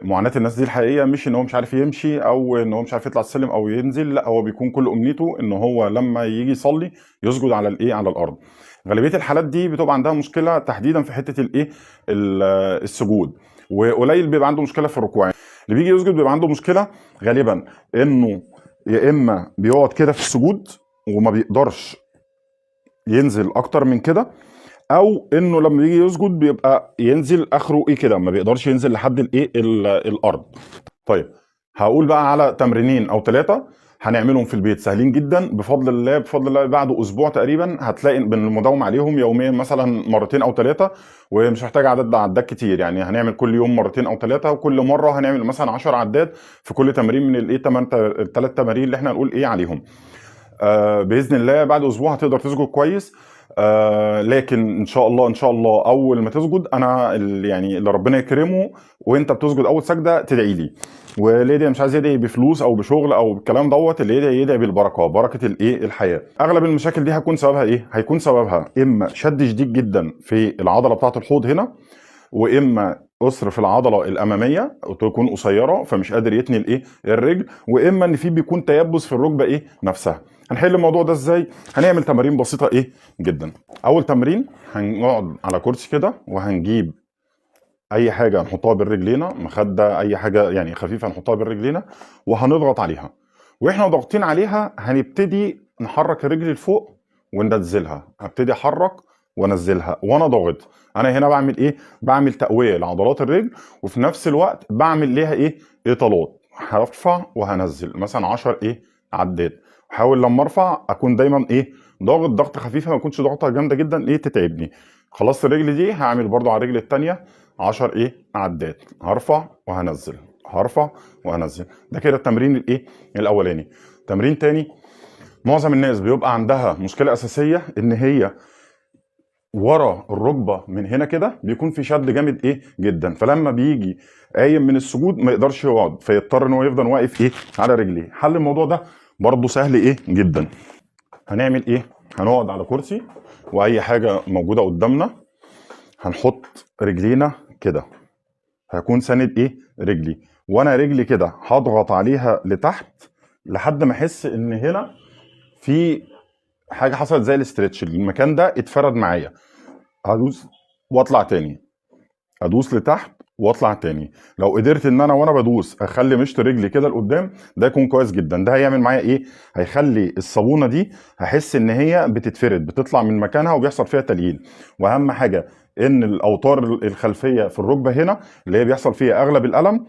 معاناه الناس دي الحقيقيه مش ان هو مش عارف يمشي او ان هو مش عارف يطلع السلم او ينزل، لا هو بيكون كل امنيته ان هو لما يجي يصلي يسجد على الايه، على الارض. غالبيه الحالات دي بتبقى عندها مشكله تحديدا في حته الايه، السجود، وقليل بيبقى عنده مشكله في الركوع. اللي بيجي يسجد بيبقى عنده مشكله غالبا انه يا اما بيقعد كده في السجود وما بيقدرش ينزل اكتر من كده، او انه لما يجي يسجد بيبقى ينزل اخره ايه كده، ما بيقدرش ينزل لحد الايه الارض. طيب هقول بقى على تمرينين او ثلاثه هنعملهم في البيت سهلين جدا بفضل الله. بفضل الله بعد اسبوع تقريبا هتلاقي بالمداومه عليهم يوميا مثلا مرتين او ثلاثه، ومش محتاج عدات كتير. يعني هنعمل كل يوم مرتين او ثلاثه، وكل مره هنعمل مثلا 10 عدات في كل تمرين من الايه، الثلاث تمارين اللي احنا هنقول ايه عليهم. باذن الله بعد اسبوع هتقدر تسجد كويس. لكن ان شاء الله ان شاء الله اول ما تسجد انا يعني اللي ربنا يكرمه وانت بتسجد اول سجده تدعي لي. واللي يدعي مش عايز يدعي بفلوس او بشغل او بالكلام دوت، اللي يدعي بالبركه، بركه الايه، الحياه. اغلب المشاكل دي هيكون سببها ايه؟ هيكون سببها اما شد شديد جدا في العضله بتاعه الحوض هنا، واما قصر في العضله الاماميه تكون قصيره فمش قادر يتني الايه، الرجل، واما ان في بيكون تيبس في الركبه ايه نفسها. هنحل الموضوع ده ازاي؟ هنعمل تمارين بسيطه ايه جدا. اول تمرين هنقعد على كرسي كده، وهنجيب اي حاجه نحطها بالرجلينا، مخده اي حاجه يعني خفيفه نحطها بالرجلينا، وهنضغط عليها. واحنا ضاغطين عليها هنبتدي نحرك الرجل لفوق وننزلها. هبتدي احرك وانزلها وانا ضاغط. انا هنا بعمل ايه؟ بعمل تقويه لعضلات الرجل، وفي نفس الوقت بعمل ليها ايه، اطالات. هرفع وهنزل مثلا 10 ايه، عدات. احاول لما ارفع اكون دايما ايه، ضاغط ضغطه خفيفه، ما اكونش ضغطه جامده جدا ايه تتعبني. خلصت الرجل دي هعمل برضو على الرجل الثانيه 10 ايه، عدات. هرفع وهنزل، هرفع وهنزل. ده كده التمرين الايه، الاولاني. تمرين تاني، معظم الناس بيبقى عندها مشكله اساسيه ان هي ورا الركبه من هنا كده بيكون في شد جامد ايه جدا، فلما بيجي قايم من السجود ما يقدرش يقعد، فيضطر ان هو يفضل واقف ايه على رجليه. حل الموضوع ده برضه سهل ايه جدا. هنعمل ايه؟ هنقعد على كرسي واي حاجه موجوده قدامنا، هنحط رجلينا كده، هكون ساند ايه، رجلي، وانا رجلي كده هضغط عليها لتحت لحد ما احس ان هنا في حاجه حصلت زي الاسترتش، المكان ده اتفرد معايا. هدوس واطلع تاني، ادوس لتحت واطلع تاني. لو قدرت ان انا وانا بدوس اخلي مشط رجلي كده لقدام ده يكون كويس جدا. ده هيعمل معايا ايه؟ هيخلي الصابونه دي هحس ان هي بتتفرد، بتطلع من مكانها وبيحصل فيها تليين. واهم حاجه ان الاوتار الخلفيه في الركبه هنا اللي هي بيحصل فيها اغلب الالم